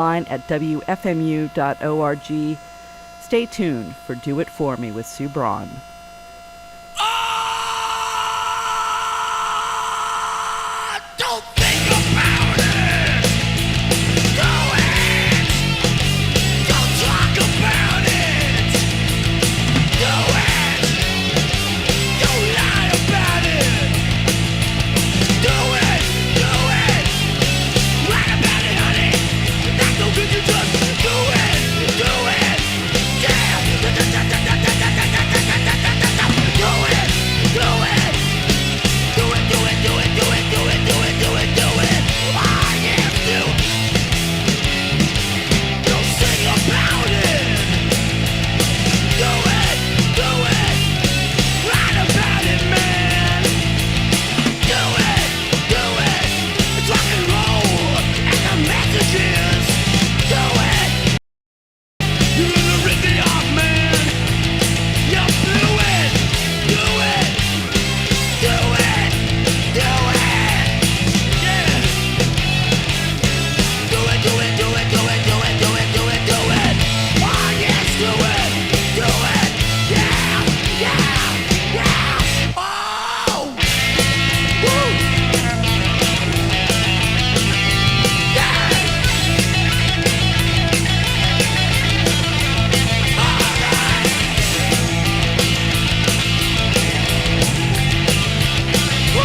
online at wfmu.org. Stay tuned for Do It For Me with Sue Braun. Don't think about it. Do it. Don't talk about it. Do it. Don't lie about it. Do it. Do it. Write about it, honey. That's no good. You just do it. Do it. Yeah. Do it. Do it. Do it, do it, do it, do it, do it, do it, do it, do it. I am you. Don't sing about it. Do it, do it. Write about it, man. Do it, do it. It's rock and roll and the messages. Do it. You're gonna rip me off, man. You blew it. Do it. Do it. Do it! Yeah! Do it, do it, do it, do it, do it, do it, do it, do it! Oh yes, do it! Do it! Yeah! Yeah! Yeah! Oh! Woo! Yeah! Alright! Woo!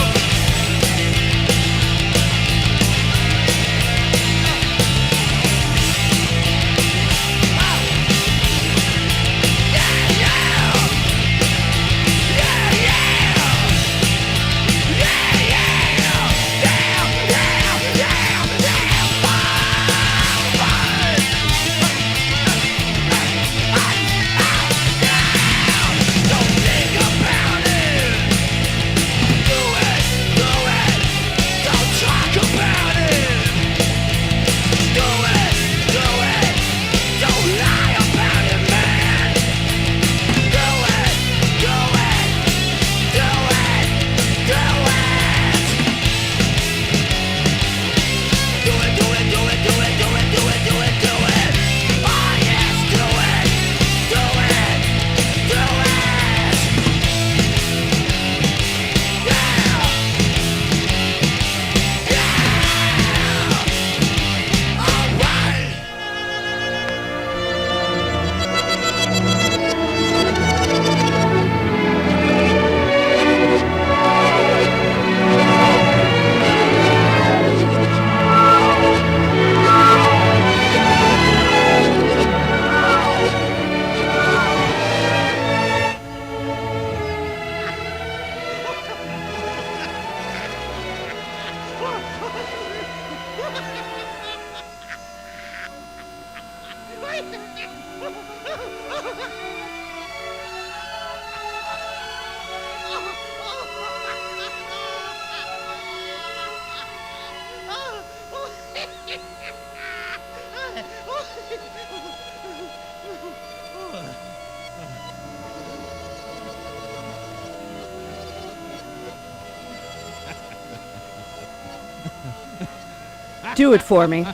Do it for me.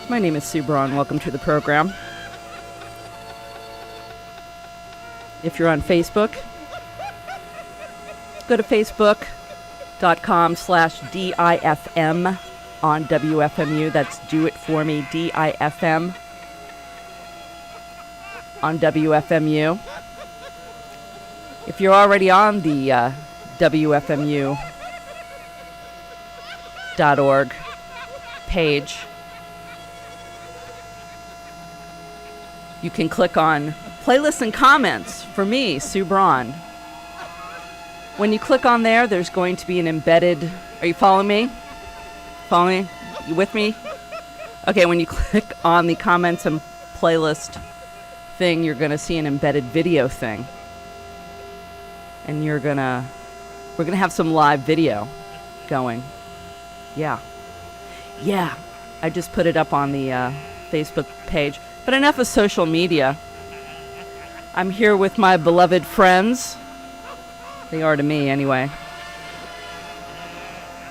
My name is Sue Braun. Welcome to the program. If you're on Facebook, go to facebook.com/DIFM on WFMU. That's Do It For Me, DIFM on WFMU. If you're already on the WFMU.org page, you can click on playlists and comments for me, Sue Braun. When you click on there, there's going to be an embedded... Are you following me? Following me? You with me? Okay, when you click on the comments and playlist thing, you're going to see an embedded video thing. And we're going to have some live video going. Yeah. I just put it up on the Facebook page. But enough of social media. I'm here with my beloved friends. They are to me, anyway.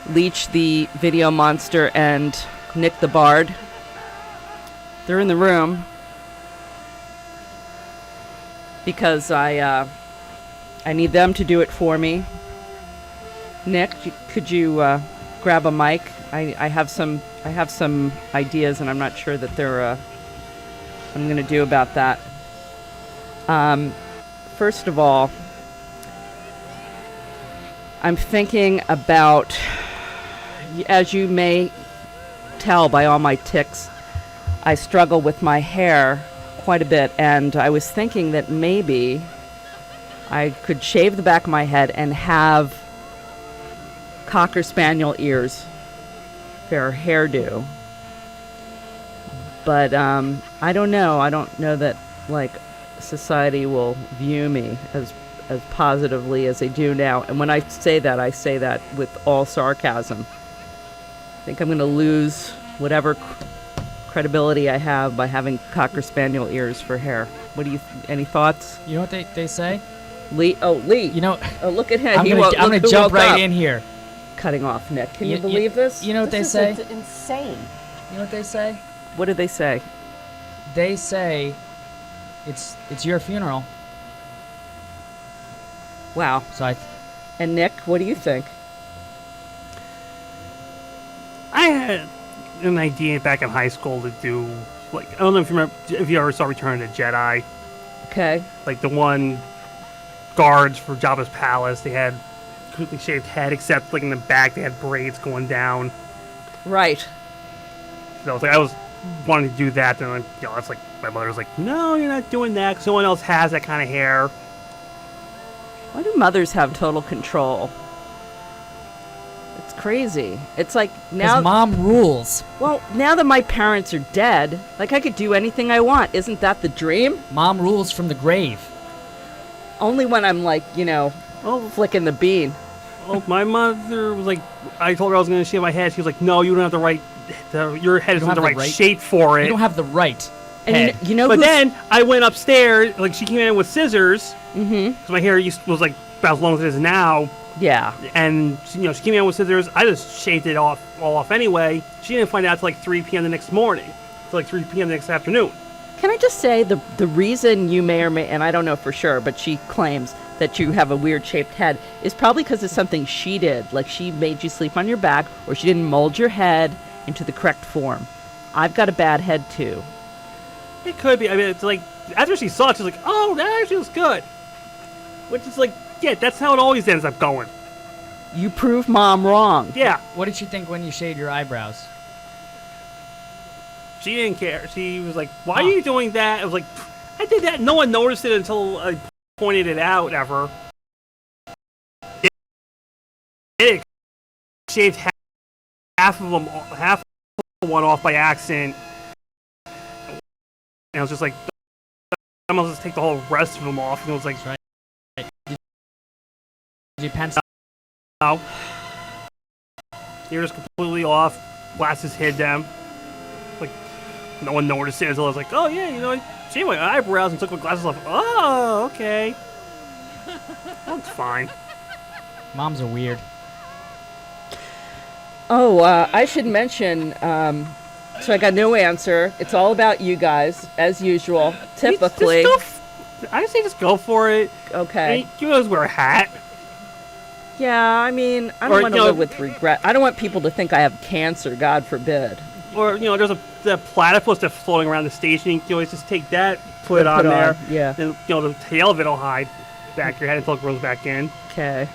Leech the video monster and Nick the Bard. They're in the room because I need them to do it for me. Nick, could you grab a mic? I have some ideas, and I'm not sure that they're what I'm going to do about that. First of all, I'm thinking about, as you may tell by all my tics, I struggle with my hair quite a bit, and I was thinking that maybe I could shave the back of my head and have Cocker Spaniel ears for a hairdo. But I don't know. I don't know that like society will view me as positively as they do now. And when I say that with all sarcasm. I think I'm going to lose whatever credibility I have by having Cocker Spaniel ears for hair. What do you? Any thoughts? You know what they say? Lee. Oh, Lee. You know. Oh, look at him. I'm gonna jump right in here. Cutting off, Nick. Can you believe this? You know what they say? It's insane. You know what they say? What did they say? They say it's your funeral. Wow. So and Nick, what do you think? I had an idea back in high school to do, like, I don't know if you remember, if you ever saw Return of the Jedi. Okay. Like the one guards for Jabba's palace, they had completely shaved head, except like in the back they had braids going down. Right. So I was wanting to do that, and like, that's like my mother was like, "No, you're not doing that. 'Cause no one else has that kind of hair." Why do mothers have total control? It's crazy. It's like now mom rules. Well, now that my parents are dead, like I could do anything I want. Isn't that the dream? Mom rules from the grave. Only when I'm like, flicking the bean. Well, my mother was like, I told her I was going to shave my head. She was like, "No, you don't have the right. Your head isn't the right shape for it. You don't have the right." And head. you know but then I went upstairs, like she came in with scissors, because my hair was like about as long as it is now. Yeah. And she came in with scissors. I just shaved it all off anyway. She didn't find out till like 3 p.m. the next morning, till like 3 p.m. the next afternoon. Can I just say the reason you may or may, and I don't know for sure, but she claims that you have a weird shaped head is probably because it's something she did. Like she made you sleep on your back, or she didn't mold your head into the correct form. I've got a bad head too. It could be. I mean, it's like, after she saw it, she's like, "Oh, that actually looks good." Which is like, yeah, that's how it always ends up going. You prove mom wrong. Yeah. What did she think when you shaved your eyebrows? She didn't care. She was like, "Why are you doing that?" I was like, "I did that." No one noticed it until I pointed it out ever. It shaved half of one off by accident. And I was just like, I'm gonna just take the whole rest of them off. And it was like, right. Did you pencil? No. They were just completely off. Glasses hid them. Like, no one noticed it until I was like, "Oh yeah, I shaved my eyebrows and took my glasses off." Oh, okay. That's fine. Moms are weird. Oh, I should mention, so I got no answer. It's all about you guys, as usual, typically. I say just go for it. Okay. I mean, you always wear a hat. Yeah, I mean, I don't want to live with regret. I don't want people to think I have cancer, God forbid. Or, there's the platypus that's floating around the station. You can always just take that, put it on there. Yeah. And, the tail of it will hide back your head until it grows back in. Okay.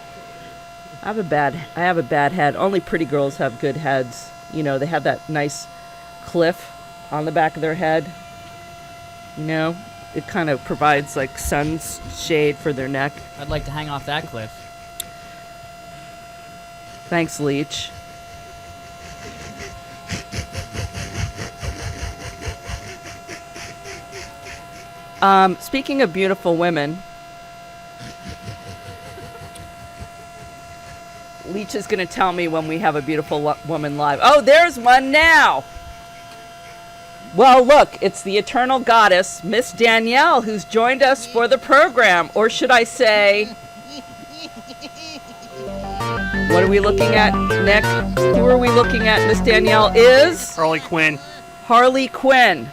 I have a bad head. Only pretty girls have good heads. They have that nice cliff on the back of their head. It kind of provides like sun shade for their neck. I'd like to hang off that cliff. Thanks, Leech. Speaking of beautiful women, Leech is going to tell me when we have a beautiful woman live. Oh, there's one now. Well, look, it's the eternal goddess, Miss Danielle, who's joined us for the program. Or should I say... What are we looking at, Nick? Who are we looking at? Miss Danielle is Harley Quinn. Harley Quinn.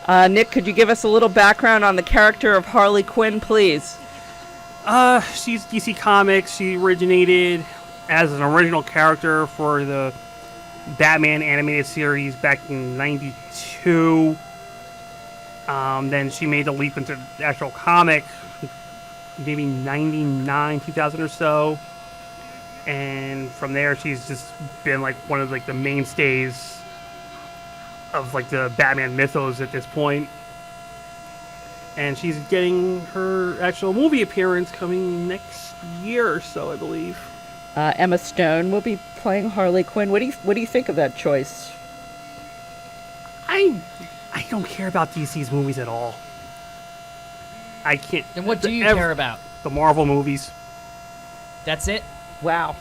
Nick, could you give us a little background on the character of Harley Quinn, please? She's DC Comics. She originated as an original character for the Batman animated series back in '92. Then she made the leap into the actual comic, maybe '99, 2000 or so. And from there, she's just been like one of like the mainstays of like the Batman mythos at this point. And she's getting her actual movie appearance coming next year or so, I believe. Emma Stone will be playing Harley Quinn. What do you think of that choice? I don't care about DC's movies at all. I can't. Then what do you care about? The Marvel movies. That's it? Wow.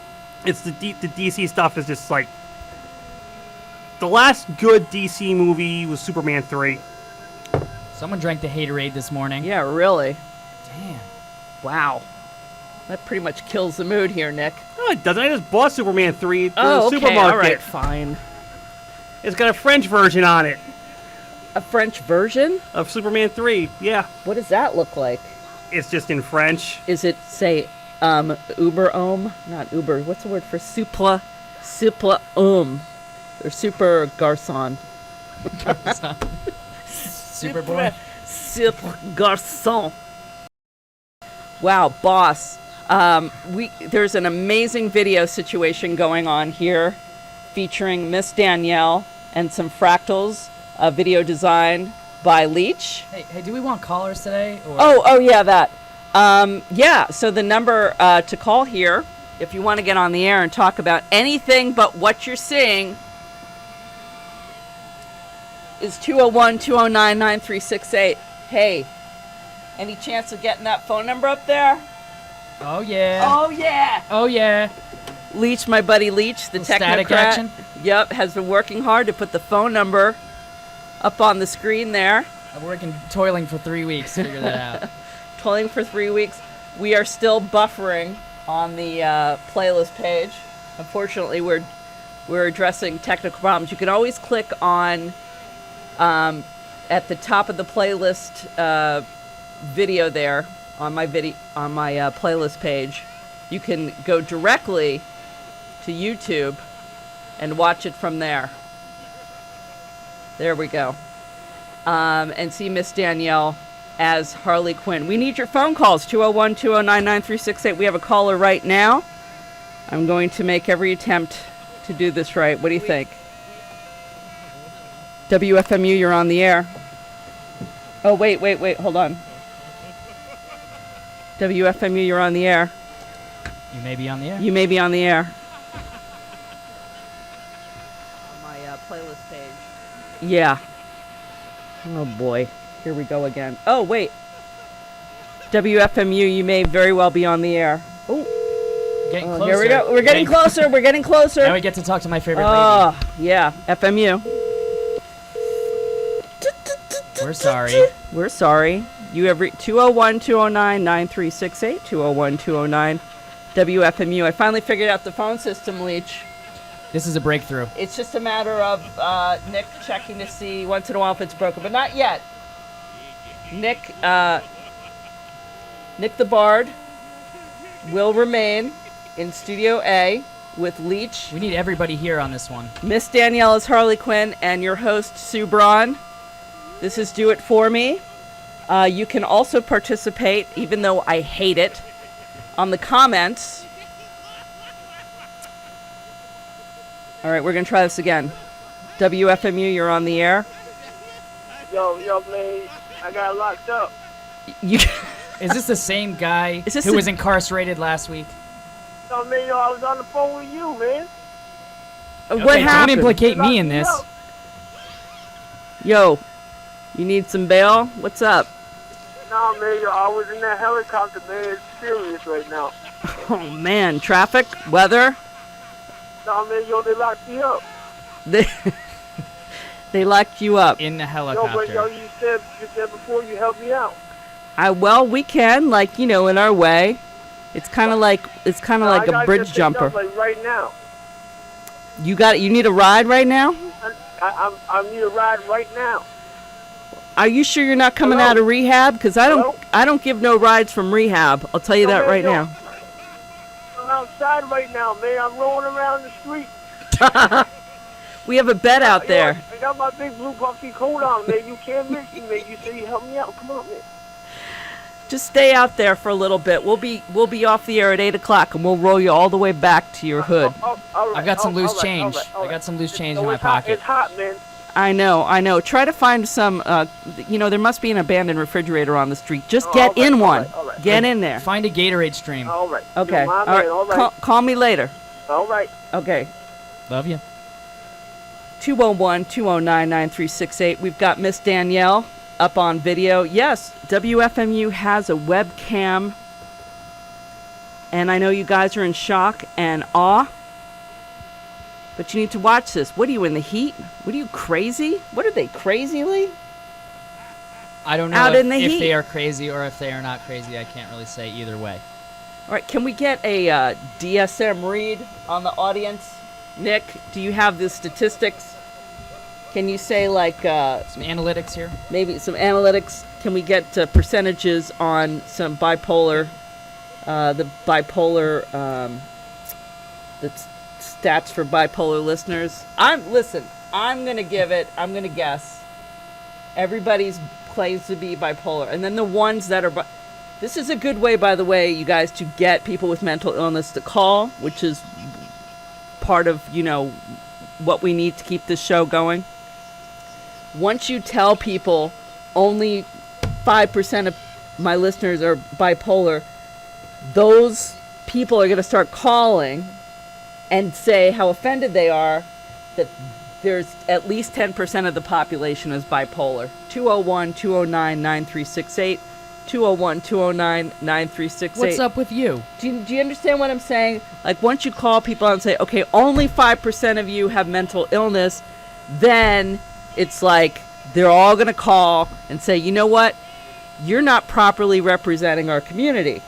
It's the DC stuff is just like the last good DC movie was Superman 3. Someone drank the haterade this morning. Yeah, really. Damn. Wow. That pretty much kills the mood here, Nick. No, it doesn't. I just bought Superman 3 at the Oh, okay. supermarket. All right, fine. It's got a French version on it A French version? of Superman 3. Yeah, What does that look like? it's just in French. Is it, say, Uber Ohm? Not Uber. What's the word for supla? Supla or super garçon. Superboy. Super garçon. Wow, boss. There's an amazing video situation going on here featuring Miss Danielle and some fractals, a video designed by Leach. Hey, do we want callers today? Or? Oh, yeah, that. Yeah, so the number to call here, if you want to get on the air and talk about anything but what you're seeing, is 201-209-9368. Hey, any chance of getting that phone number up there? Oh, yeah. Oh, yeah. Oh, yeah. Leach, my buddy Leach, the Little static technocrat. action? Yep, has been working hard to put the phone number up on the screen there. I'm working, toiling for 3 weeks to figure that out. Toiling for 3 weeks. We are still buffering on the playlist page. Unfortunately, we're addressing technical problems. You can always click on at the top of the playlist video there on my playlist page. You can go directly to YouTube and watch it from there. There we go. And see Miss Danielle as Harley Quinn. We need your phone calls, 201-209-9368. We have a caller right now. I'm going to make every attempt to do this right. What do you think? WFMU, you're on the air. Oh, wait, hold on. WFMU, you're on the air. You may be on the air. You may be on the air. On my playlist page. Yeah. Oh, boy. Here we go again. Oh, wait. WFMU, you may very well be on the air. Oh, Getting closer. here we go. We're getting closer. We're getting closer. Now we get to talk to my favorite lady. Oh, yeah. FMU. We're sorry. We're sorry. You have 201-209-9368, 201-209 WFMU. I finally figured out the phone system, Leach. This is a breakthrough. It's just a matter of Nick checking to see once in a while if it's broken, but not yet. Nick the Bard will remain in Studio A with Leach. We need everybody here on this one. Miss Danielle is Harley Quinn, and your host, Sue Braun. This is Do It For Me. You can also participate, even though I hate it, on the comments. All right, we're going to try this again. WFMU, you're on the air. Yo, man, I got locked up. You Is this the same guy Is this who the- was incarcerated last week? Yo, man, I was on the phone with you, man. What Okay, happened? don't implicate me in this. Yo, you need some bail? What's up? Nah, man, yo, I was in that helicopter, man. It's serious right now. Oh, man. Traffic? Weather? Nah, man, yo, they locked me up. They locked you up. In the Yo, helicopter. but yo, you said before you helped me out. Well, we can, in our way. It's kind of like a bridge jumper. Like right now. You need a ride right now? I need a ride right now. Are you sure you're not coming Hello? out of rehab? Because Hello? I don't give no rides from rehab. I'll tell you that right now. I'm outside right now, man. I'm rolling around the street. We have a bed out there. I got my big blue puffy coat on, man. You can't miss me, man. You say you help me out. Come on, man. Just stay out there for a little bit. We'll be off the air at 8 o'clock, and we'll roll you all the way back to your hood. All right, I've got some loose all right, change. all I right. got some loose change No, in my it's hot. pocket. It's hot, man. I know. Try to find some, there must be an abandoned refrigerator on the street. Just Oh, get all right, in all one. right, all right. Get in there. Find a Gatorade stream. All right. Okay. You're my All man. right. All right. Call me later. All right. Okay. Love you. 201-209-9368. We've got Miss Danielle up on video. Yes, WFMU has a webcam. And I know you guys are in shock and awe. But you need to watch this. What are you, in the heat? What are you, crazy? What are they, crazy, Lee? I don't know Out in the if heat. they are crazy or if they are not crazy. I can't really say either way. All right, can we get a DSM read on the audience? Nick, do you have the statistics? Can you say, like, Some analytics here. maybe some analytics? Can we get percentages on some bipolar, the stats for bipolar listeners? I'm gonna guess. Everybody's claims to be bipolar, and then the ones that are. This is a good way, by the way, you guys, to get people with mental illness to call, which is part of what we need to keep this show going. Once you tell people only 5% of my listeners are bipolar, those people are going to start calling and say how offended they are that there's at least 10% of the population is bipolar. 201-209-9368. 201-209-9368. What's up with you? Do you understand what I'm saying? Like, once you call people and say, okay, only 5% of you have mental illness, then it's like they're all going to call and say, you know what? You're not properly representing our community.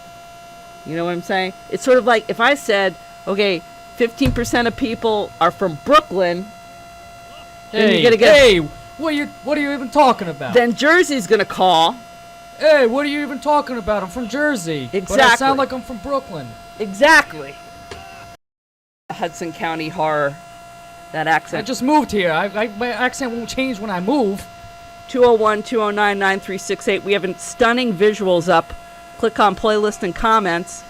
You know what I'm saying? It's sort of like if I said, okay, 15% of people are from Brooklyn, then you're going to get... Hey, what are you even talking about? Then Jersey's going to call. Hey, what are you even talking about? I'm from Jersey. But I Exactly. sound like I'm from Brooklyn. Exactly. Hudson County horror. That I accent. just moved here. My accent won't change when I move. 201-209-9368. We have stunning visuals up. Click on playlist and comments.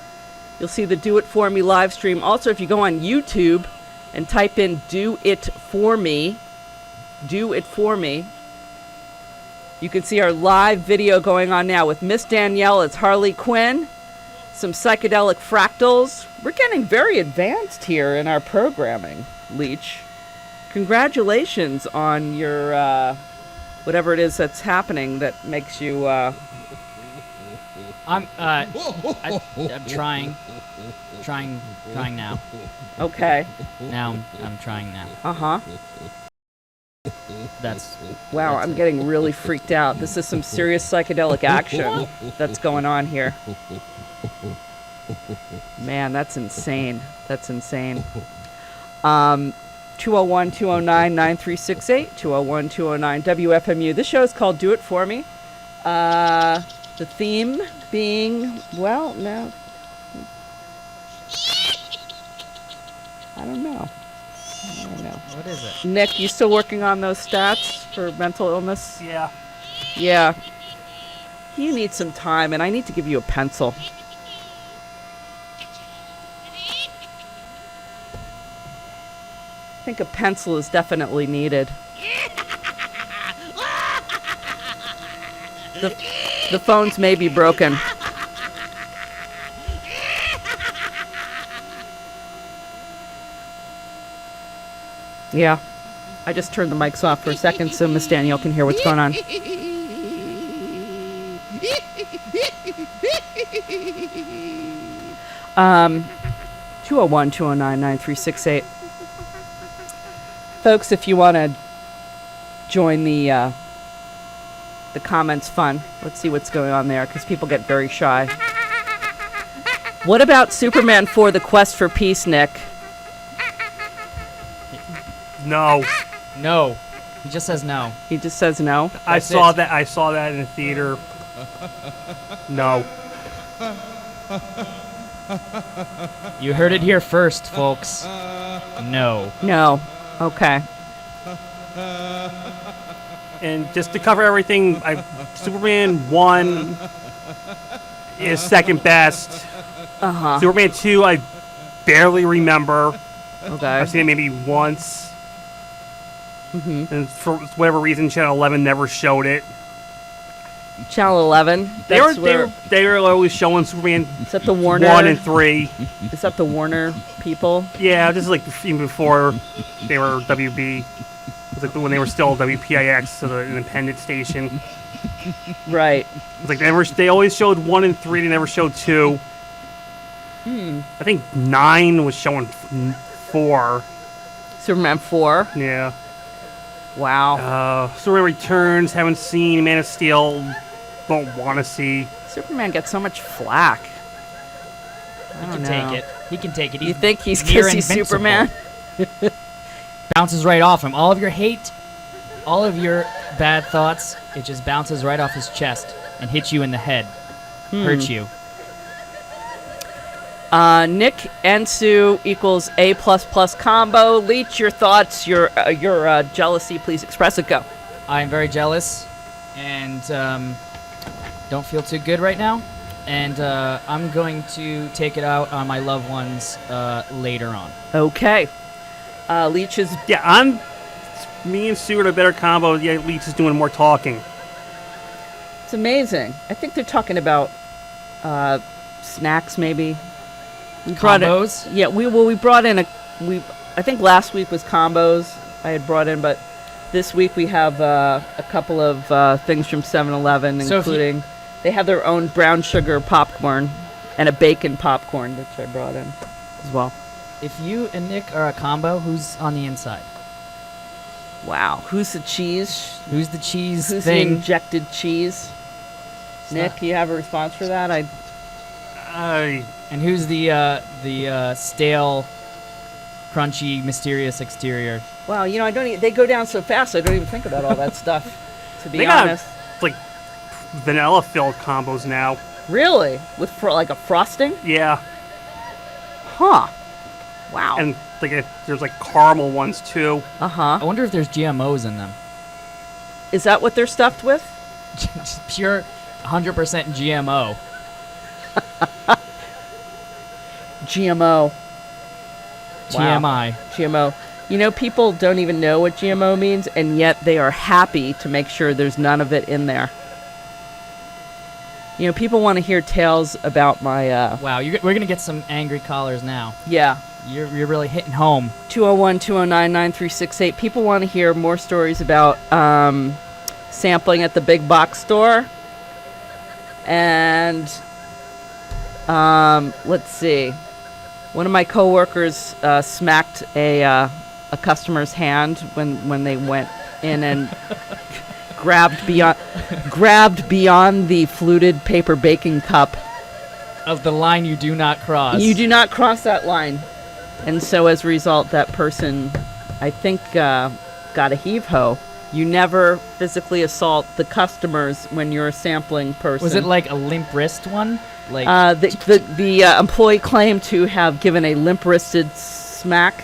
You'll see the Do It For Me live stream. Also, if you go on YouTube and type in Do It For Me, Do It For Me, you can see our live video going on now with Miss Danielle as Harley Quinn, some psychedelic fractals. We're getting very advanced here in our programming, Leech. Congratulations on your whatever it is that's happening that makes you I'm trying now. okay. Now I'm trying now. Uh-huh. That's Wow, I'm getting really freaked out. This is some serious psychedelic action that's going on here. Man, that's insane. That's insane. 201-209-9368, 201-209-WFMU. This show is called Do It For Me. The theme being, well, no. I don't know. what is it? Nick, you still working on those stats for mental illness? Yeah. Yeah. You need some time, and I need to give you a pencil. I think a pencil is definitely needed. The phones may be broken. Yeah. I just turned the mics off for a second so Miss Danielle can hear what's going on. Um, 201-209-9368. Folks, if you want to join the comments fun, let's see what's going on there, because people get very shy. What about Superman 4: The Quest for Peace, Nick? No. No. He just says no. He just says no. I That's saw it. that. I saw that in the theater. No. You heard it here first, folks. No. No. Okay. And just to cover everything, Superman 1 is second best. Uh-huh. Superman 2, I barely remember. Okay. I've seen it maybe once. And for whatever reason, Channel 11 never showed it. Channel 11. They were, That's where, they were always showing Superman is that the Warner? 1 and 3. Is that the Warner people? Yeah, just like even before they were WB. It was like when they were still WPIX, so the independent station. Right. It's like they always showed 1 and 3. They never showed 2. I think 9 was showing 4. Superman 4. Yeah. Wow. Superman Returns. Haven't seen. Man of Steel. Don't want to see. Superman gets so much flack. I He don't can know. take it. He can take it. You He's think he's near because he's invincible. Superman? Bounces right off him. All of your hate, all of your bad thoughts, it just bounces right off his chest and hits you in the head. Hurts you. Nick and Sue equals A++ combo. Leech, your thoughts, your jealousy, please express it. Go. I am very jealous and don't feel too good right now. And I'm going to take it out on my loved ones later on. Okay. Leech is Yeah, me and Sue are a better combo. Yeah, Leech is doing more talking. It's amazing. I think they're talking about snacks, maybe. We brought Combos? In, yeah, we brought in I think last week was combos I had brought in, but this week we have a couple of things from 7-Eleven, So if you- including they have their own brown sugar popcorn and a bacon popcorn, which I brought in as well. If you and Nick are a combo, who's on the inside? Wow, who's the cheese? Who's the cheese Who's the thing? injected cheese? Nick, not- you have a response for that? And who's the stale, crunchy, mysterious exterior? Wow, you know, they go down so fast, I don't even think about all that stuff, to be They got honest. like vanilla filled combos now. Really? With like a frosting? Yeah, Huh. Wow. and like there's like caramel ones too. Uh-huh. I wonder if there's GMOs in them. Is that what they're stuffed with? Just pure 100% GMO. GMO. Wow. TMI. GMO. You know, people don't even know what GMO means, and yet they are happy to make sure there's none of it in there. You know, people want to hear tales about my, Wow, we're gonna get some angry callers now. yeah, You're really hitting home. 201-209-9368. People want to hear more stories about sampling at the big box store. And let's see. One of my coworkers smacked a customer's hand when they went in and grabbed beyond the fluted paper baking cup. Of the line you do not cross. You do not cross that line. And so as a result, that person, I think, got a heave-ho. You never physically assault the customers when you're a sampling person. Was it like a limp wrist one? Like The employee claimed to have given a limp-wristed smack.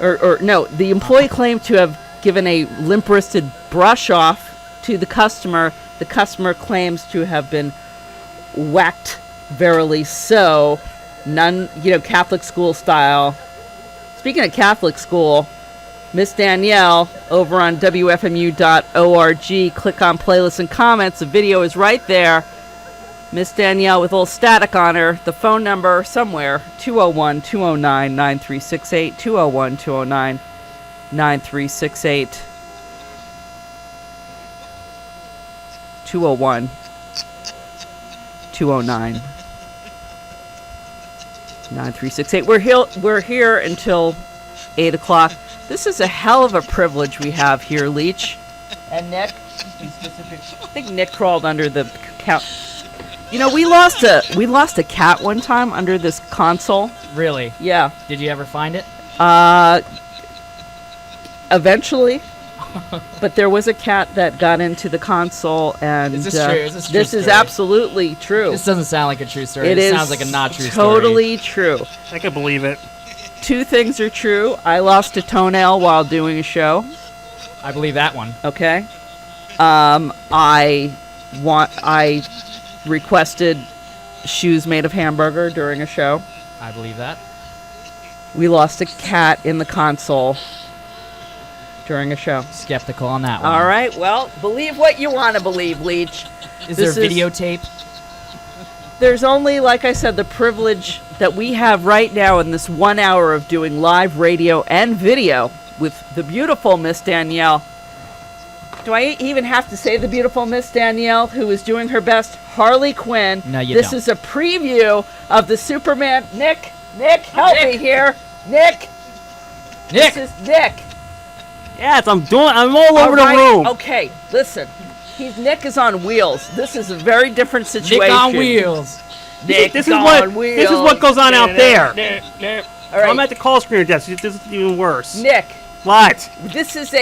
Or no, the employee claimed to have given a limp-wristed brush off to the customer. The customer claims to have been whacked verily so. None, Catholic school style. Speaking of Catholic school, Miss Danielle over on WFMU.org. Click on playlists and comments. The video is right there. Miss Danielle with a little static on her. The phone number somewhere, 201-209-9368. 201-209-9368. 201-209-9368. We're here until 8 o'clock. This is a hell of a privilege we have here, Leech. And Nick. I think Nick crawled under the couch. You know, we lost a cat one time under this console. Really? Yeah. Did you ever find it? Eventually. But there was a cat that got into the console, and Is this true? Is this a true this is story? absolutely true. This doesn't sound like a true story. It It is sounds like a not true story. totally true. I can believe it. Two things are true. I lost a toenail while doing a show. I believe that one. Okay. I requested shoes made of hamburger during a show. I believe that. We lost a cat in the console during a show. Skeptical on that one. All right. Well, believe what you want to believe, Leech. Is there This is- videotape? There's only, like I said, the privilege that we have right now in this 1 hour of doing live radio and video with the beautiful Miss Danielle. Do I even have to say the beautiful Miss Danielle, who is doing her best? Harley Quinn. No, you This don't. is a preview of the Superman. Nick, help me here. Nick, Nick! this is Nick. Yes, I'm all over the All right, room. Okay, listen. Nick is on wheels. This is a very different situation. Nick on wheels. Nick This is on what wheels. this is what goes on out there. All right, I'm at the call screener desk. This is even worse. Nick. What? This is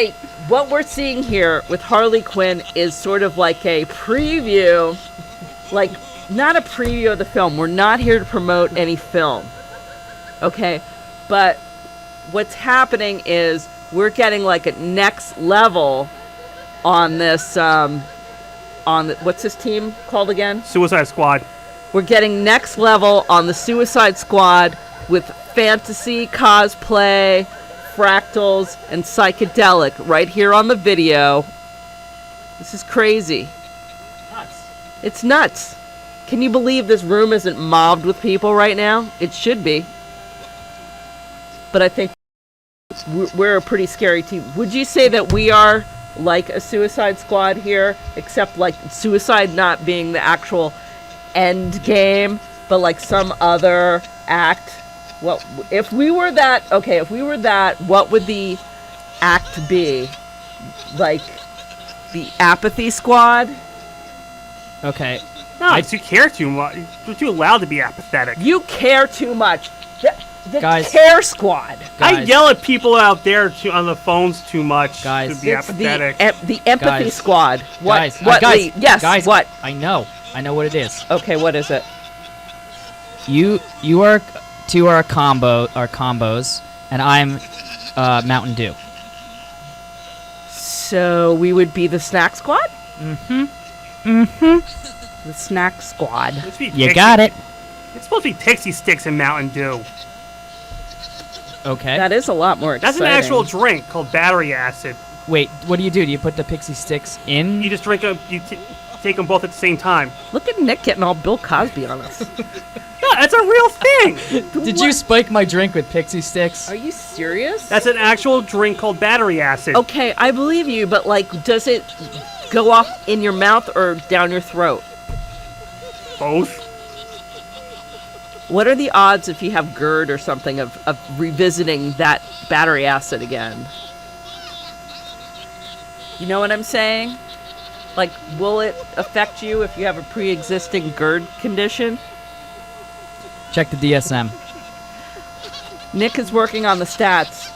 what we're seeing here with Harley Quinn is sort of like a preview, like not a preview of the film. We're not here to promote any film, okay? But what's happening is we're getting like a next level on this, what's this team called again? Suicide Squad. We're getting next level on the Suicide Squad with fantasy, cosplay, fractals, and psychedelic right here on the video. This is crazy. It's nuts. Can you believe this room isn't mobbed with people right now? It should be. But I think we're a pretty scary team. Would you say that we are like a Suicide Squad here, except like suicide not being the actual end game, but like some other act? Well, if we were that, okay, if we were that, what would the act be? Like the Apathy Squad? Okay. No, you care too much. You're too loud to be apathetic. You care too much. The Guys. Care Squad. I Guys. yell at people out there on the phones too much Guys. to be It's apathetic. the Empathy Guys. Squad. What? Guys. What? Guys. Lee? Yes. Guys. What? I know what it is. Okay. What is it? You are combos, and I'm Mountain Dew. So we would be the Snack Squad. The Snack Squad. It's supposed to be You Pixie- got it. It's supposed to be Pixie Sticks and Mountain Dew. Okay. That is a lot more That's exciting. an actual drink called battery acid. Wait, what do? Do you put the pixie sticks in? You just drink them. Take them both at the same time. Look at Nick getting all Bill Cosby on us. No, that's a real thing. Did you spike my drink with pixie sticks? Are you serious? That's an actual drink called battery acid. Okay, I believe you, but like, does it go off in your mouth or down your throat? Both. What are the odds if you have GERD or something of revisiting that battery acid again? You know what I'm saying? Like, will it affect you if you have a pre-existing GERD condition? Check the DSM. Nick is working on the stats.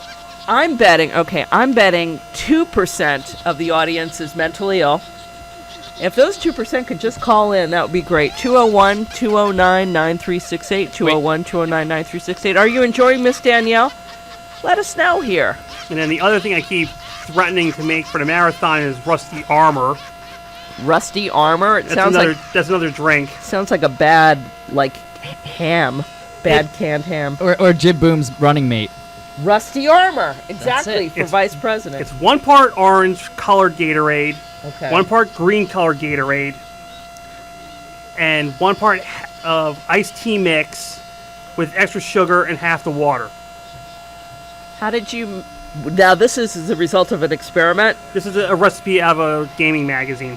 I'm betting 2% of the audience is mentally ill. If those 2% could just call in, that would be great. 201-209-9368. 201-209-9368. Are you enjoying Miss Danielle? Let us know here. And then the other thing I keep threatening to make for the marathon is rusty armor. Rusty armor. It That's another drink. sounds like a bad ham. Bad canned ham. Or Jib Boom's running mate. Rusty armor. Exactly, it. for vice president. It's 1 part orange colored Gatorade, Okay. 1 part green colored Gatorade, and 1 part of iced tea mix with extra sugar and half the water. How did you... Now, this is the result of an experiment. This is a recipe out of a gaming magazine.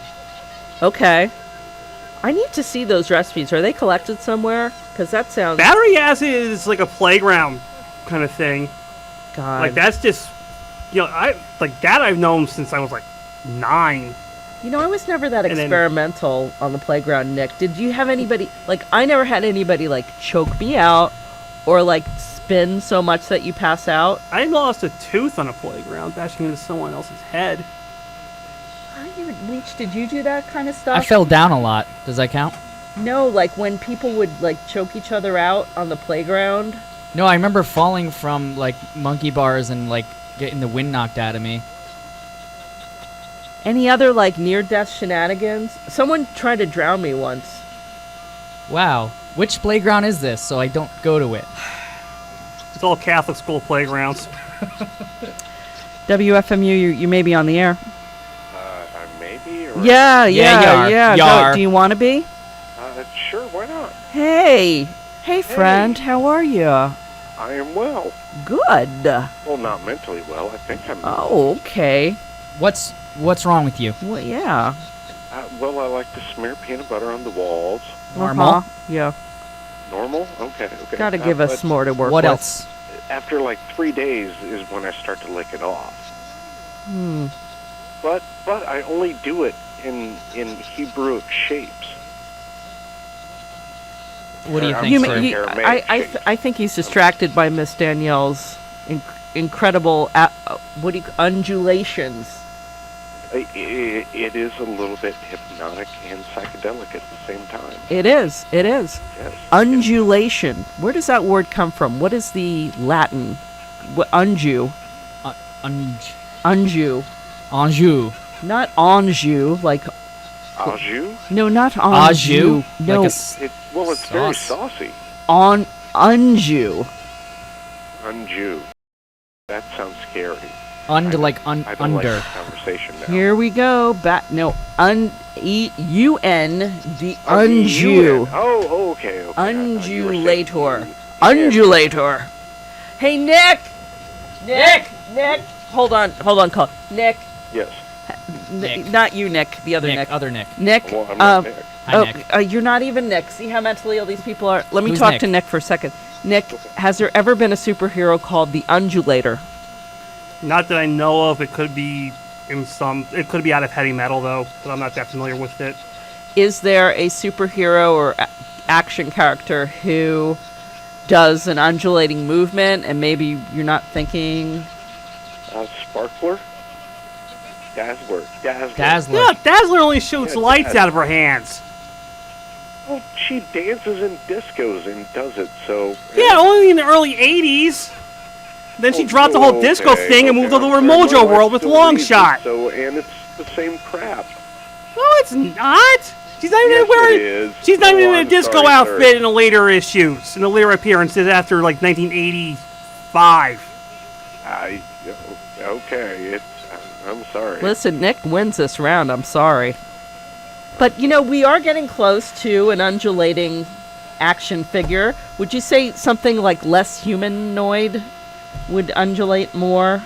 Okay. I need to see those recipes. Are they collected somewhere? Because that sounds... Battery acid is like a playground kind of thing. God. Like that's just, I've known since I was like 9. You know, I was never that And then- experimental on the playground, Nick. Did you have anybody, like, I never had anybody, like, choke me out or, like, spin so much that you pass out. I lost a tooth on a playground, bashing into someone else's head. Leech, did you do that kind of stuff? I fell down a lot. Does that count? No, like, when people would, like, choke each other out on the playground. No, I remember falling from like monkey bars and like getting the wind knocked out of me. Any other, like, near-death shenanigans? Someone tried to drown me once. Wow. Which playground is this so I don't go to it? It's all Catholic school playgrounds. WFMU, you may be on the air. Maybe? Or, Yeah, you are. yeah. Yar. Do you want to be? Sure, why not? Hey, friend, how are you? I am well. Good. Well, not mentally well. I think I'm... Oh, okay. What's wrong with you? Well, yeah. Well, I like to smear peanut butter on the walls. Normal? Uh-huh. Yeah. Normal? Okay. Gotta give us but more to work What with. else? After like 3 days is when I start to lick it off. But I only do it in Hebrewic shapes. What do you Or, think? I'm sir? sorry, Aramaic shapes. I think he's distracted by Miss Danielle's incredible undulations. It is a little bit hypnotic and psychedelic at the same time. It is. Yes. Undulation. Where does that word come from? What is the Latin? Unju. Unju. Anjou. Not Anjou, like... Au jus? No, not Au Anjou. jus? No, Like It's very saucy. Unju. Unju. That sounds scary. like I don't like under. this conversation now. Here we go. Un-E-U-N-D. Unju. Oh, okay. Undulator. Undulator. Hey, Nick! Nick! Hold on, call. Nick. Yes. Nick. Not you, Nick. The other Nick. Other Nick. Nick. Well, I'm not Nick. Hi, Nick. You're not even Nick. See how mentally ill these people are? Let me Who's talk Nick? to Nick for a second. Nick, has there ever been a superhero called the Undulator? Not that I know of. It could be It could be out of heavy metal though, but I'm not that familiar with it. Is there a superhero or action character who does an undulating movement and maybe you're not thinking? Sparkler? Dazzler. Dazzler. Yeah, Dazzler only shoots Yeah, lights Dazzler. out of her hands. Well, she dances in discos and does it, so... Yeah, only in the early 80s. Then she dropped the whole disco Okay, thing and moved okay, over to I'm sorry, my Mojo wife World with still Long reads it, Shot. So, and it's the same crap. No, it's not. She's not even Yes, wearing. it is. She's not No, even in a I'm disco sorry, outfit sir. in the later issues, in the later appearances after like 1985. Okay, I'm sorry. Listen, Nick wins this round. I'm sorry. But, you know, we are getting close to an undulating action figure. Would you say something like less humanoid would undulate more?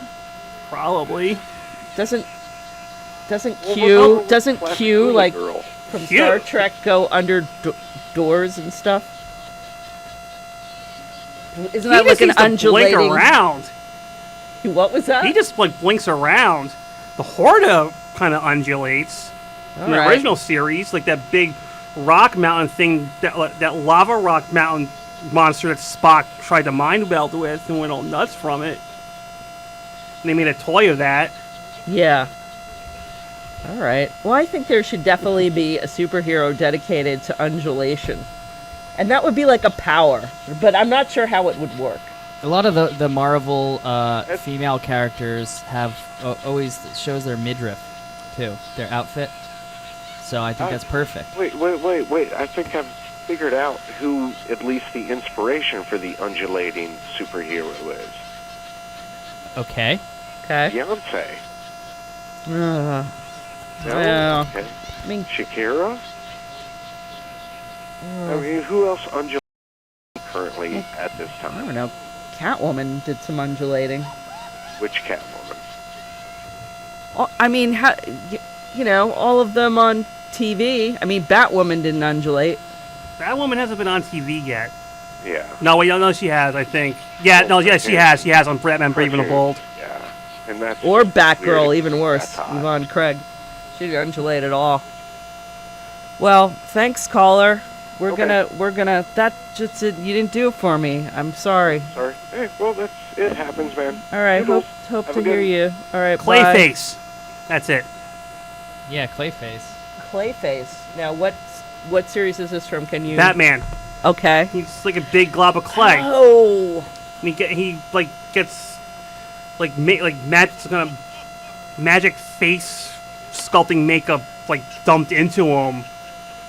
Probably. Doesn't Well, Q, what doesn't about Q, Classic like, Girl? from Q. Star Trek go under doors and stuff? Isn't that He like just an needs to undulating... blink around. What was that? He just like blinks around. The Horda kind of undulates. In the Alright. original series, like that big rock mountain thing, that lava rock mountain monster that Spock tried to mind meld with and went all nuts from it. And they made a toy of that. Yeah. All right. Well, I think there should definitely be a superhero dedicated to undulation. And that would be like a power, but I'm not sure how it would work. A lot of the Marvel female characters have always shows their midriff too, their outfit. So I think that's perfect. Wait. I think I've figured out who at least the inspiration for the undulating superhero is. Okay. Okay. Beyonce. Uh, No? Yeah. Okay. I mean, Shakira? I mean, who else undulates currently at this I don't time? know. Catwoman did some undulating. Which Catwoman? I mean, you know, all of them on TV. I mean, Batwoman didn't undulate. That woman hasn't been on TV yet. Yeah. No, wait, no, she has, I think. Yeah, no, yes, she has. She has on Batman Brave and the Bold. Yeah. And that's Or weird. Batgirl, even worse. That's hot. Yvonne Craig. She didn't undulate at all. Well, thanks, caller. We're Okay. gonna. That just you didn't do it for me. I'm sorry. Sorry. Hey, well, it happens, man. All right. Toodles. Hope Have to a good hear you. All right. Bye. Clayface. That's it. Yeah, Clayface. Clayface. Now, what series is this from? Can you? Batman. Okay. He's like a big glob of clay. Oh. And he gets magic face sculpting makeup like dumped into him.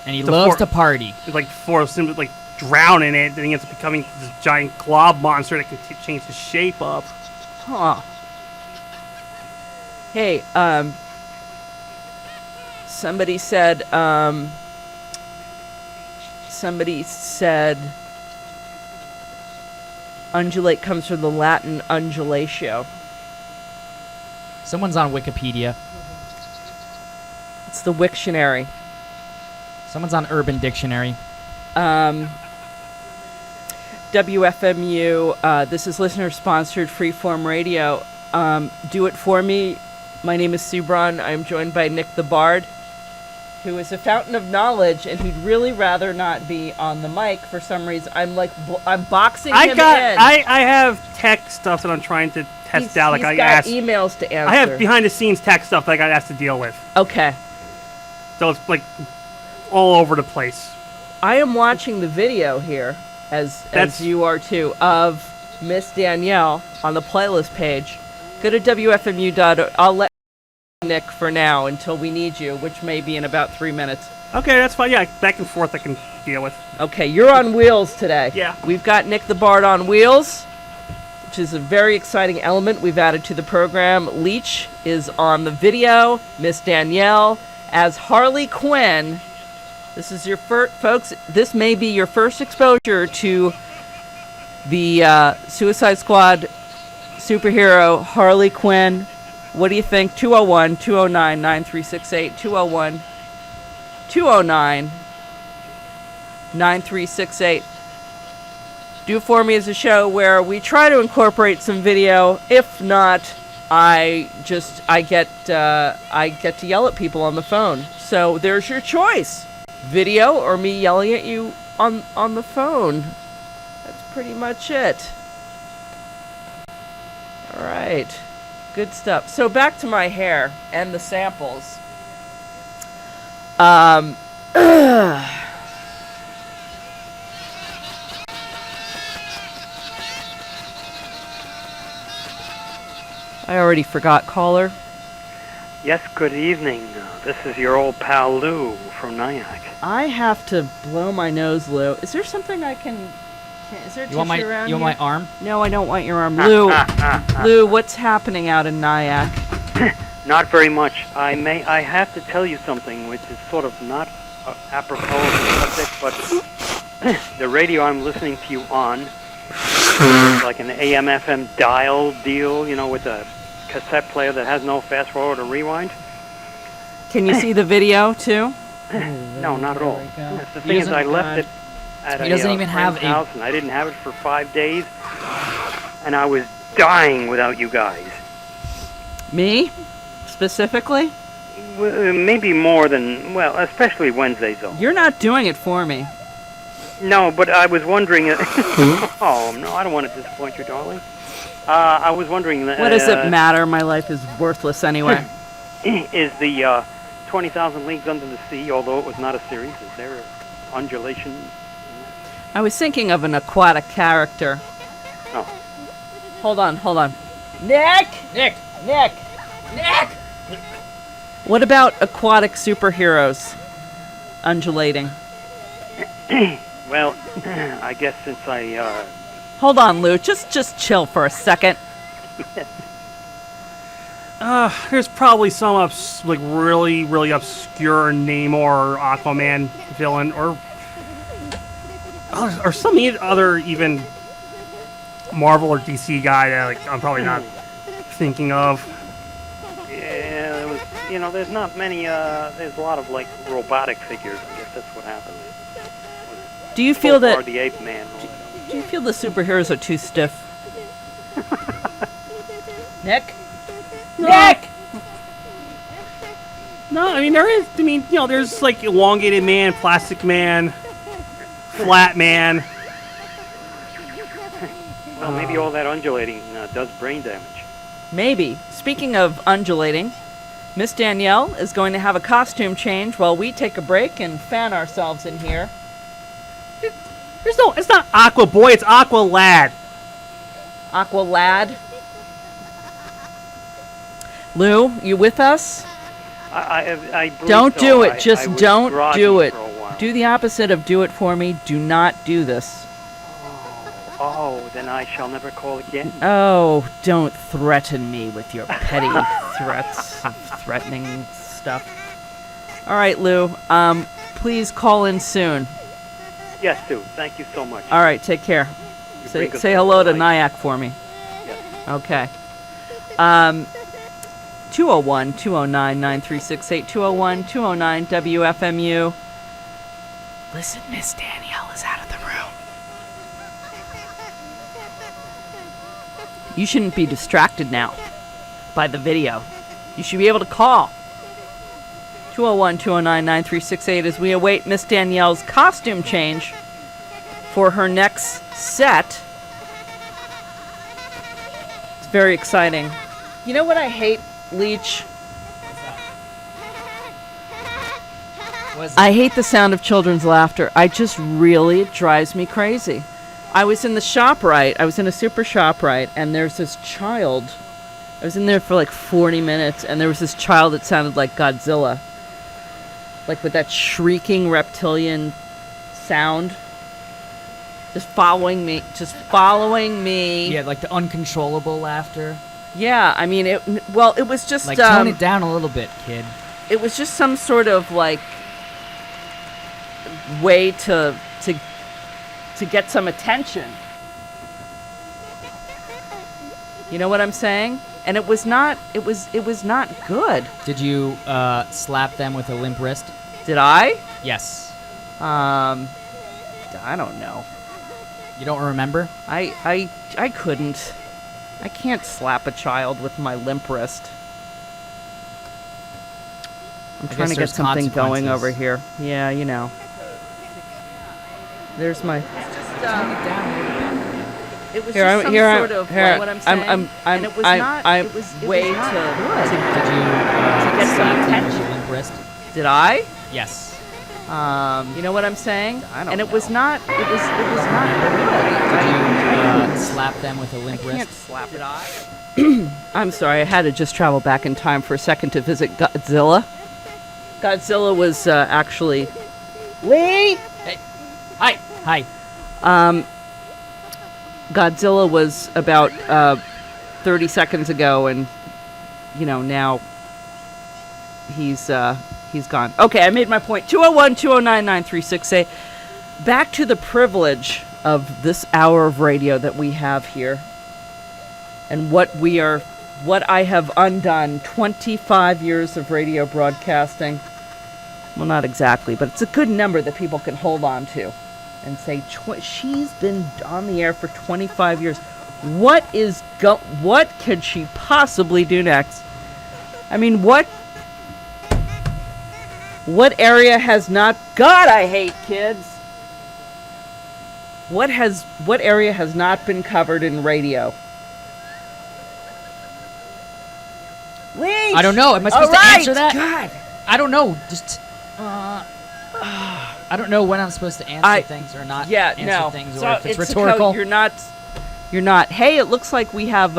And he The loves for- to party. Like force him to like drown in it. Then he ends up becoming this giant glob monster that can change his shape up. Huh. Hey, somebody said, undulate comes from the Latin undulatio. Someone's on Wikipedia. It's the Wiktionary. Someone's on Urban Dictionary. WFMU, this is listener-sponsored freeform radio. Do it for me. My name is Sue Braun. I'm joined by Nick the Bard, who is a fountain of knowledge, and he'd really rather not be on the mic for some reason. I'm boxing him in. I have tech stuff that I'm trying to test out. Like He's I got asked, emails to answer. I have behind-the-scenes tech stuff that I got asked to deal with. Okay. So it's like all over the place. I am watching the video here, as you are too, of Miss Danielle on the playlist page. Go to WFMU.org. I'll let Nick for now until we need you, which may be in about 3 minutes. Okay, that's fine. Yeah, back and forth I can deal with. Okay, you're on wheels today. Yeah. We've got Nick the Bard on wheels, which is a very exciting element we've added to the program. Leech is on the video. Miss Danielle as Harley Quinn. This is your first, folks. This may be your first exposure to the Suicide Squad superhero Harley Quinn. What do you think? 201-209-9368. 201-209-9368. Do It For Me is a show where we try to incorporate some video. If not, I get to yell at people on the phone. So there's your choice. Video or me yelling at you on the phone. That's pretty much it. All right. Good stuff. So back to my hair and the samples. I already forgot, caller. Yes, good evening. This is your old pal Lou from Nyack. I have to blow my nose, Lou. Is there something I can... Is there a You want tissue around my here? arm? No, I don't want your arm. Lou, Lou, what's happening out in Nyack? Not very much. I have to tell you something which is sort of not apropos of the subject, but the radio I'm listening to you on is like an AM/FM dial deal, you know, with a cassette player that has no fast forward or rewind. Can you see the video, too? No, not at all. we go. That's the thing is, I left it at He a doesn't even have friend's a- house, and I didn't have it for 5 days, and I was dying without you guys. Me? Specifically? Maybe more than, well, especially Wednesdays, though. You're not doing it for me. No, but I was wondering... oh, no, I don't want to disappoint you, darling. I was wondering... What does it matter? My life is worthless anyway. Is the 20,000 Leagues Under the Sea, although it was not a series, is there undulation? I was thinking of an aquatic character. Oh. Hold on. Nick! What about aquatic superheroes undulating? Well, I guess since I... Hold on, Lou. Just chill for a second. There's probably some really, really obscure Namor or Aquaman villain, or some other even Marvel or DC guy that I'm probably not thinking of. Yeah, there was, there's not many, there's a lot of, robotic figures. I guess that's what happened. Do you feel that? Or the ape man. Do you feel the superheroes are too stiff? Nick? No, I mean there is. I mean, there's like elongated man, plastic man, flat man. Well, maybe all that undulating does brain damage. Maybe. Speaking of undulating, Miss Danielle is going to have a costume change while we take a break and fan ourselves in here. It's not Aqua Boy, it's Aqua Lad. Aqua Lad. Lou, you with us? I believe Don't so. do it. I Just was don't groggy do it. for a while. Do the opposite of do it for me. Do not do this. Oh, then I shall never call again. Oh, don't threaten me with your petty threats of threatening stuff. All right, Lou. Please call in soon. Yes, Sue. Thank you so much. All right, take care. You Say bring us hello to light. Nyack for me. Yes. Okay. 201-209-9368, 201-209-WFMU. Listen, Miss Danielle is out of the room. You shouldn't be distracted now by the video. You should be able to call. 201-209-9368 as we await Miss Danielle's costume change for her next set. It's very exciting. You know what I hate, Leech? I hate the sound of children's laughter. It drives me crazy. I was in the ShopRite. I was in a super ShopRite, and there's this child. I was in there for like 40 minutes, and there was this child that sounded like Godzilla. Like with that shrieking reptilian sound. Just following me. Yeah, like the uncontrollable laughter. Yeah, I mean, it was just... Like, tone it down a little bit, kid. It was just some sort of, like, way to get some attention. You know what I'm saying? And it was not good. Did you slap them with a limp wrist? Did I? Yes. I don't know. You don't remember? I couldn't. I can't slap a child with my limp wrist. I'm I trying guess to get there's something going consequences. over here. Yeah, you know. There's my... It was just some sort of what I'm saying, and it was not. It was way Did you to get some slap them with attention. a limp wrist? Did I? Yes. You know what I'm saying? I don't and it know. was not. It was not Did good. you slap them with a limp I can't wrist? slap it. I'm sorry. I had to just travel back in time for a second to visit Godzilla. Godzilla was actually. Lee. Hey. Hi. Hi. Godzilla was about 30 seconds ago, and now he's gone. Okay, I made my point. 201-209-9368. Back to the privilege of this hour of radio that we have here, and what I have undone. 25 years of radio broadcasting. Well, not exactly, but it's a good number that people can hold on to and say, she's been on the air for 25 years. What could she possibly do next? I mean, what area has not... God, I hate kids. What area has not been covered in radio? Leech! I don't know. Am I supposed to answer that? God. I don't know. Just. I don't know when I'm supposed to answer things or not answer things, or if it's rhetorical. You're not. Hey, it looks like we have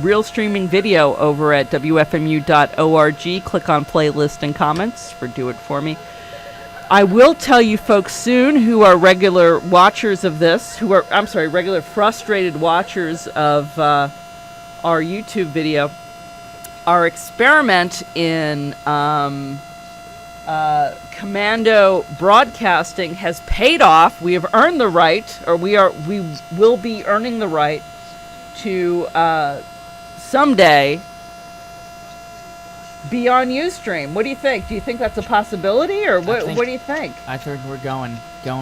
real streaming video over at WFMU.org. Click on playlist and comments for Do It For Me. I will tell you folks soon who are regular watchers of this, regular frustrated watchers of our YouTube video. Our experiment in commando broadcasting has paid off. We have earned the right, or we will be earning the right to someday be on Ustream. What do you think? Do you think that's a possibility, or what do you think? I think we're going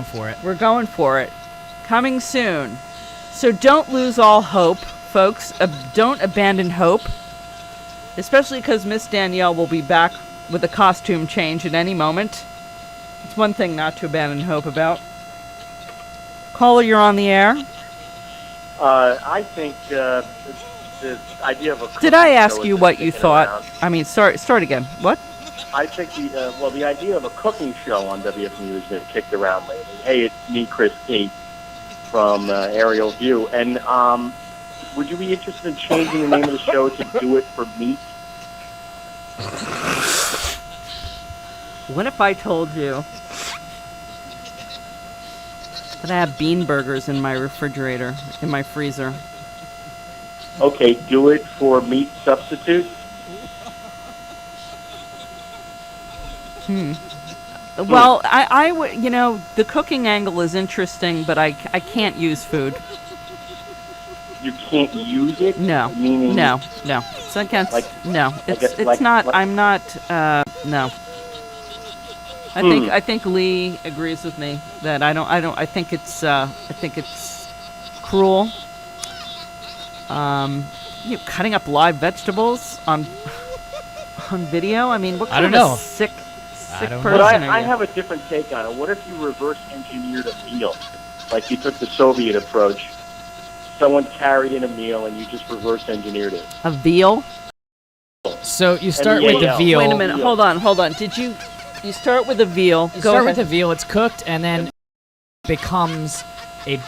for it. We're going for it. Coming soon. So don't lose all hope, folks. Don't abandon hope. Especially because Miss Danielle will be back with a costume change at any moment. It's one thing not to abandon hope about. Caller, you're on the air. I think the idea of a Did I cooking ask show you is what just you kicking thought? around. I mean, start again. What? I think the idea of a cooking show on WFMU has been kicked around lately. Hey, it's me, Chris T, from Aerial View, and would you be interested in changing the name of the show to Do It For Meat? What if I told you that I have bean burgers in my refrigerator, in my freezer? Okay, Do It For Meat Substitute? Well, I would, the cooking angle is interesting, but I can't use food. You can't use it? No, Meaning no. It's against, no. It's like- not, like- I'm not, no. I think Lee agrees with me that I think it's cruel. Cutting up live vegetables on video. I mean, what I kind don't of know. a sick I don't person know. But are I you? have a different take on it. What if you reverse engineered a meal? Like you took the Soviet approach. Someone carried in a meal and you just reverse engineered it. A veal? So you start with the MEAL. veal. Wait a minute. Hold on. Did you start with the veal? You Go start ahead. with the veal. It's cooked and then becomes a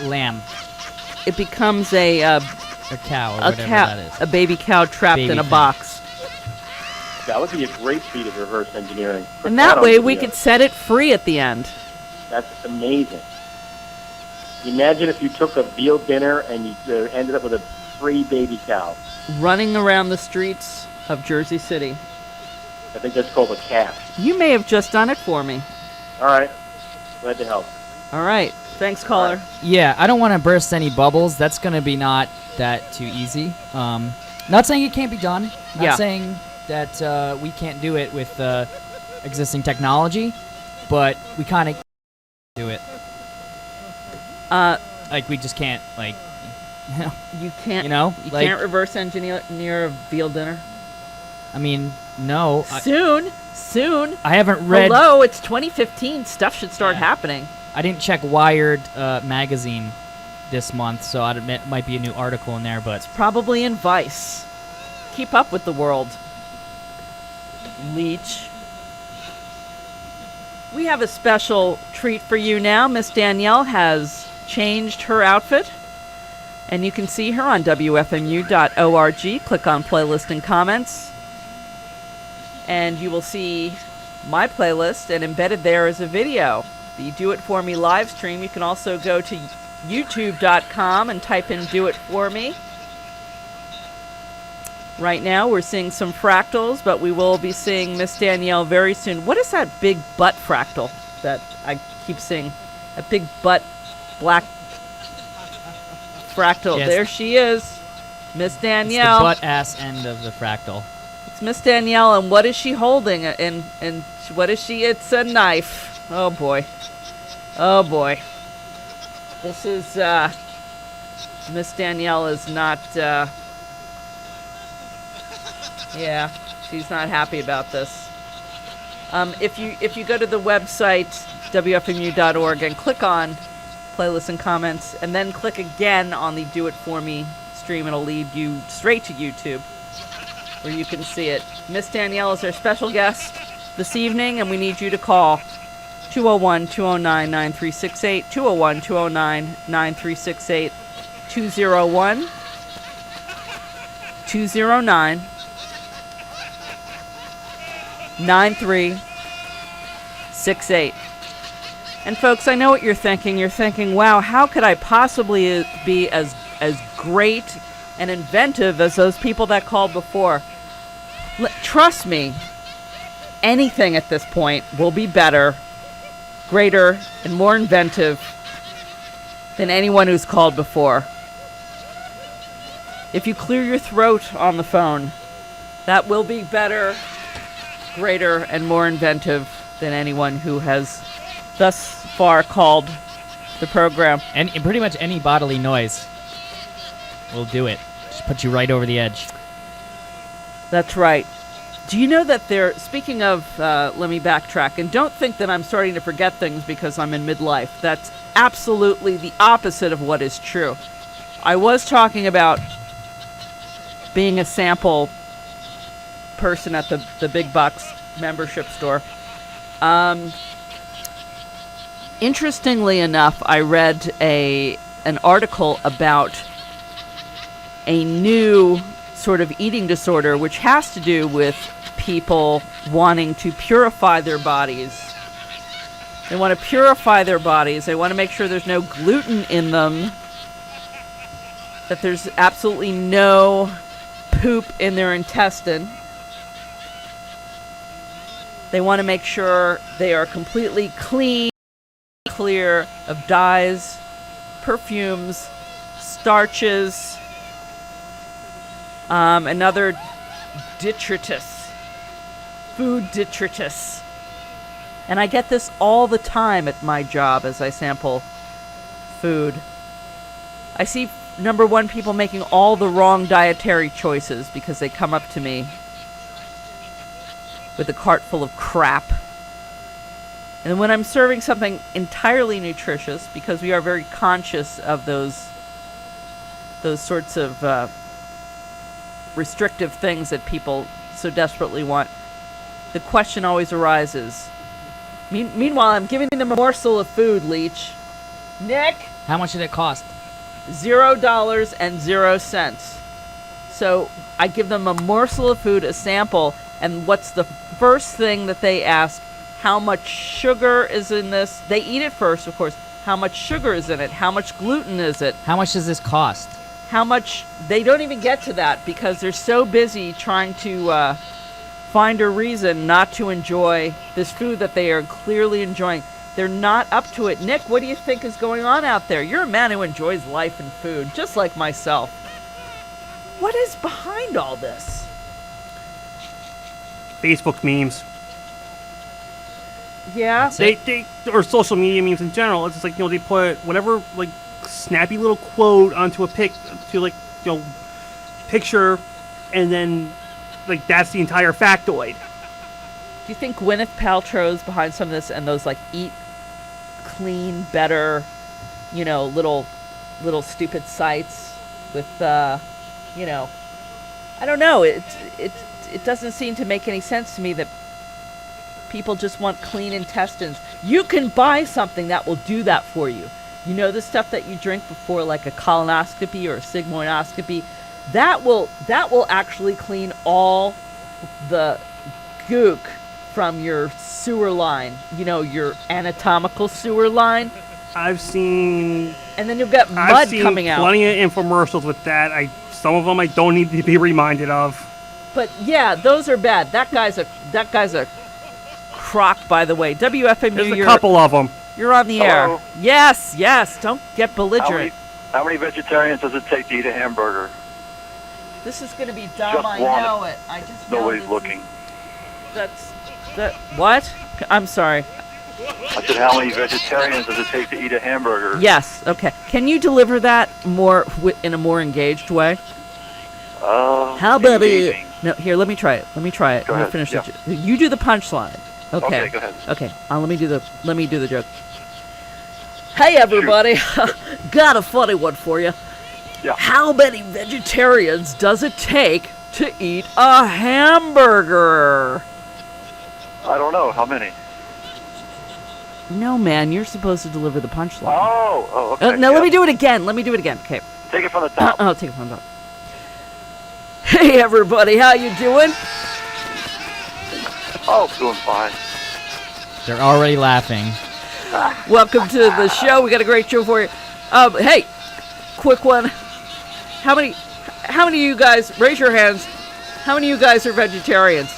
lamb It becomes a or cow or whatever that is. a baby cow trapped Baby in a thing. box. That would be a great feat of reverse engineering. Put And that on way we video. could set it free at the end. That's amazing. Imagine if you took a veal dinner and you ended up with a free baby cow. Running around the streets of Jersey City. I think that's called a calf. You may have just done it for me. All right. Glad to help. All right. Thanks, caller. Yeah, I don't want to burst any bubbles. That's going to be not that too easy. Not saying it can't be done. Not Yeah. saying that we can't do it with existing technology, but we kind of do it. Like we just can't, like, You can't. you know, You like, can't reverse engineer a veal dinner. I mean, no, Soon. I haven't read. Hello, it's 2015. Stuff should start Yeah. happening. I didn't check Wired magazine this month, so I'd admit it might be a new article in there, but Probably in Vice. Keep up with the world. Leech. We have a special treat for you now. Miss Danielle has changed her outfit, and you can see her on WFMU.org. Click on playlist and comments, and you will see my playlist, and embedded there is a video. The Do It For Me live stream. You can also go to youtube.com and type in Do It For Me. Right now, we're seeing some fractals, but we will be seeing Miss Danielle very soon. What is that big butt fractal that I keep seeing? A big butt black fractal. Yes. There she is. Miss it's Danielle. the butt ass end of the fractal. It's Miss Danielle, and what is she holding? And what is she? It's a knife. Oh boy. Oh boy. This is Miss Danielle is not yeah, she's not happy about this. If you go to the website wfmu.org and click on playlists and comments, and then click again on the Do It For Me stream, it'll lead you straight to YouTube, where you can see it. Miss Danielle is our special guest this evening, and we need you to call 201-209-9368, 201-209-9368, 201-209-9368. And folks, I know what you're thinking. You're thinking, wow, how could I possibly be as great and inventive as those people that called before? Trust me, anything at this point will be better, greater, and more inventive than anyone who's called before. If you clear your throat on the phone, that will be better, greater, and more inventive than anyone who has thus far called the program. And pretty much any bodily noise will do it. Just put you right over the edge. That's right. Do you know that they're, speaking of, let me backtrack, and don't think that I'm starting to forget things because I'm in midlife. That's absolutely the opposite of what is true. I was talking about being a sample person at the Big Bucks membership store. Interestingly enough, I read an article about a new sort of eating disorder, which has to do with people wanting to purify their bodies. They want to purify their bodies. They want to make sure there's no gluten in them, that there's absolutely no poop in their intestine. They want to make sure they are completely clean, clear of dyes, perfumes, starches, another detritus, food detritus. And I get this all the time at my job as I sample food. I see, number one, people making all the wrong dietary choices because they come up to me with a cart full of crap. And when I'm serving something entirely nutritious, because we are very conscious of those sorts of restrictive things that people so desperately want, the question always arises. Meanwhile, I'm giving them a morsel of food, Leech. Nick? How much did it cost? $0.00. So I give them a morsel of food, a sample, and what's the first thing that they ask? How much sugar is in this? They eat it first, of course. How much sugar is in it? How much gluten is it? How much does this cost? How much? They don't even get to that because they're so busy trying to find a reason not to enjoy this food that they are clearly enjoying. They're not up to it. Nick, what do you think is going on out there? You're a man who enjoys life and food, just like myself. What is behind all this? Facebook memes. Yeah. They or social media memes in general. It's just like, they put whatever like snappy little quote onto a picture, and then like that's the entire factoid. Do you think Gwyneth Paltrow's behind some of this, and those like eat clean, better, little stupid sites with I don't know. It doesn't seem to make any sense to me that people just want clean intestines. You can buy something that will do that for you. The stuff that you drink before, like a colonoscopy or a sigmoidoscopy, that will actually clean all the gook from your sewer line. Your anatomical sewer line. I've seen. And then you'll get mud coming out. Plenty of infomercials with that. Some of them I don't need to be reminded of. But yeah, those are bad. That guy's a crock, by the way. WFMU. There's a couple of them. You're on the air. Yes. Don't get belligerent. How many vegetarians does it take to eat a hamburger? This is going to be dumb. Just I one. know it. I just know Nobody's looking. What? I'm sorry. I said, how many vegetarians does it take to eat a hamburger? Yes. Okay. Can you deliver that in a more engaged way? How about it? No. Here. Let me try it. Go Let me ahead. finish Yeah. it. You do the punchline. Okay. Go ahead. Okay. Let me do the joke. Hey everybody, got a funny one for you. Yeah. How many vegetarians does it take to eat a hamburger? I don't know. How many? No, man, you're supposed to deliver the punchline. Oh, okay. No, let me do it again. Okay. Take it from the top. I'll take it from the top. Hey everybody, how you doing? Oh, doing fine. They're already laughing. Welcome to the show. We got a great show for you. Hey, quick one. How many of you guys, raise your hands, how many of you guys are vegetarians?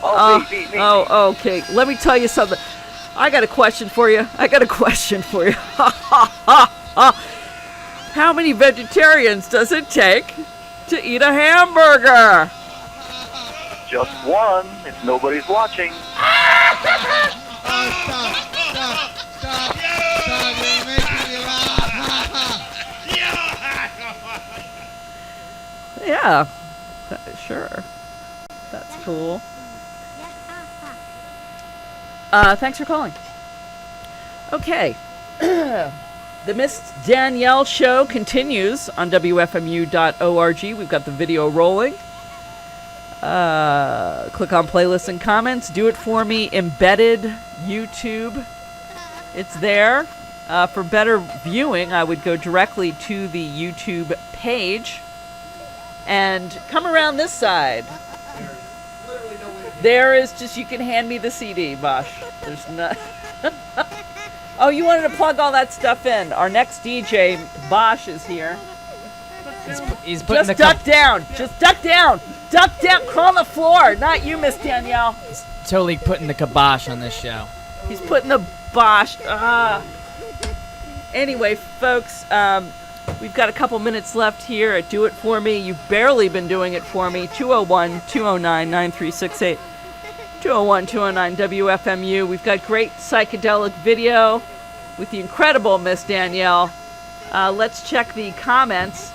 Oh, me. Oh, okay. Let me tell you something. I got a question for you. How many vegetarians does it take to eat a hamburger? Just one, if nobody's watching. Stop. You're making me laugh. Yeah, sure. That's cool. Thanks for calling. Okay. The Miss Danielle show continues on WFMU.org. We've got the video rolling. Click on playlists and comments. Do it for me. Embedded YouTube. It's there. For better viewing, I would go directly to the YouTube page and come around this side. There is just, you can hand me the CD, Bosch. There's not. Oh, you wanted to plug all that stuff in. Our next DJ, Bosch, is here. He's putting Just duck down. Just duck down. Duck down. Crawl on the floor. Not you, Miss Danielle. He's totally putting the kibosh on this show. He's putting the Bosch. Anyway, folks, we've got a couple minutes left here at Do It For Me. You've barely been doing it for me. 201-209-9368. 201-209-WFMU. We've got great psychedelic video with the incredible Miss Danielle. Let's check the comments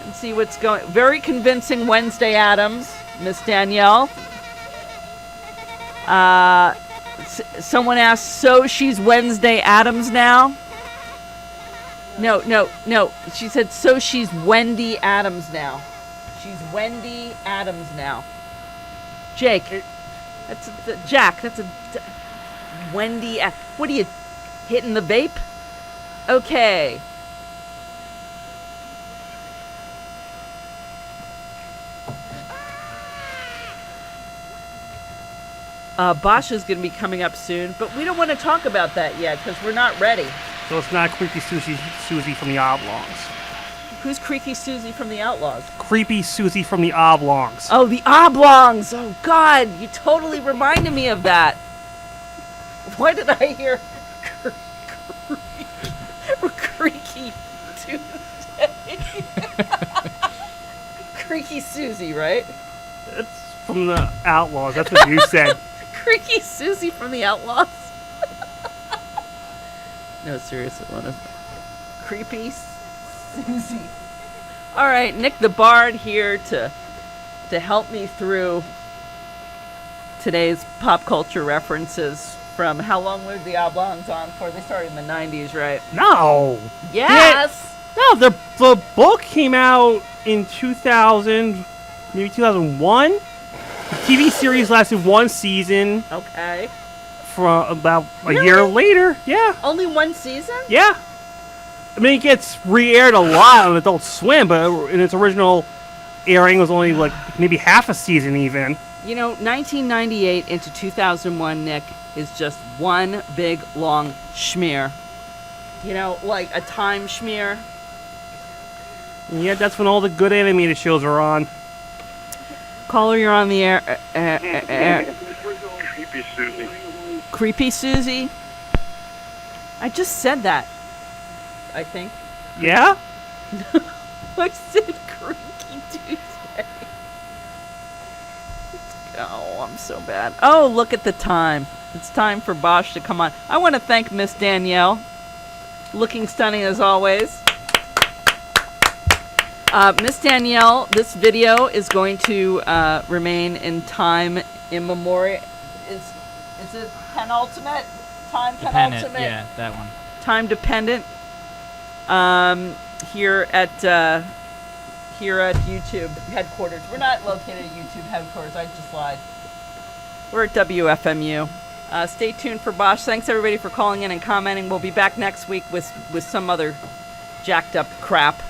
and see what's going. Very convincing Wednesday Addams, Miss Danielle. Someone asked, so she's Wednesday Addams now? No. She said, so she's Wendy Adams now. She's Wendy Adams now. Jake. That's Jack. That's a Wendy. What are you hitting the vape? Okay. Bosch is going to be coming up soon, but we don't want to talk about that yet because we're not ready. So it's not Creepy Susie from the Oblongs. Who's Creaky Susie from the Outlaws? Creepy Susie from the Oblongs. Oh, the Oblongs! Oh, God, you totally reminded me of that. Why did I hear Creaky Tuesday? Creaky Susie, right? It's from the Outlaws. That's what you said. Creaky Susie from the Outlaws? No, seriously, what is Creepy Susie? All right, Nick the Bard here to help me through today's pop culture references from how long were the Oblongs on for? They started in the 90s, right? No. Yes. No, the book came out in 2000, maybe 2001. The TV series lasted one season. Okay. For about a year later, yeah. Only one season? Yeah. I mean, it gets re-aired a lot on Adult Swim, but in its original airing, it was only like maybe half a season even. You know, 1998 into 2001, Nick, is just one big, long schmear. You know, like a time schmear. Yeah, that's when all the good animated shows are on. Caller, you're on the air. Creepy Susie. Creepy Susie? I just said that. I think. Yeah? I said Creaky Tuesday. Oh, I'm so bad. Oh, look at the time. It's time for Bosch to come on. I want to thank Miss Danielle. Looking stunning as always. Miss Danielle, this video is going to remain in time immemorial. Is it penultimate? Time penultimate? Yeah, that one. Time dependent. Here at YouTube headquarters. We're not located at YouTube headquarters. I just lied. We're at WFMU. Stay tuned for Bosch. Thanks everybody for calling in and commenting. We'll be back next week with some other jacked up crap.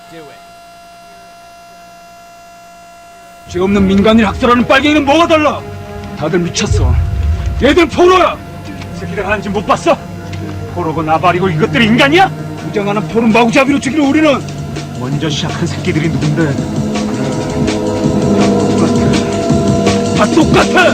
Do it. 죄 없는 민간인 학살하는 빨갱이는 뭐가 달라? 다들 미쳤어. 얘들 포로야. 새끼들 하는지 못 봤어? 포로고 나발이고 이것들이 인간이야? 부정하는 포로 마구잡이로 죽이는 우리는 먼저 시작한 새끼들이 누군데? 다 똑같아.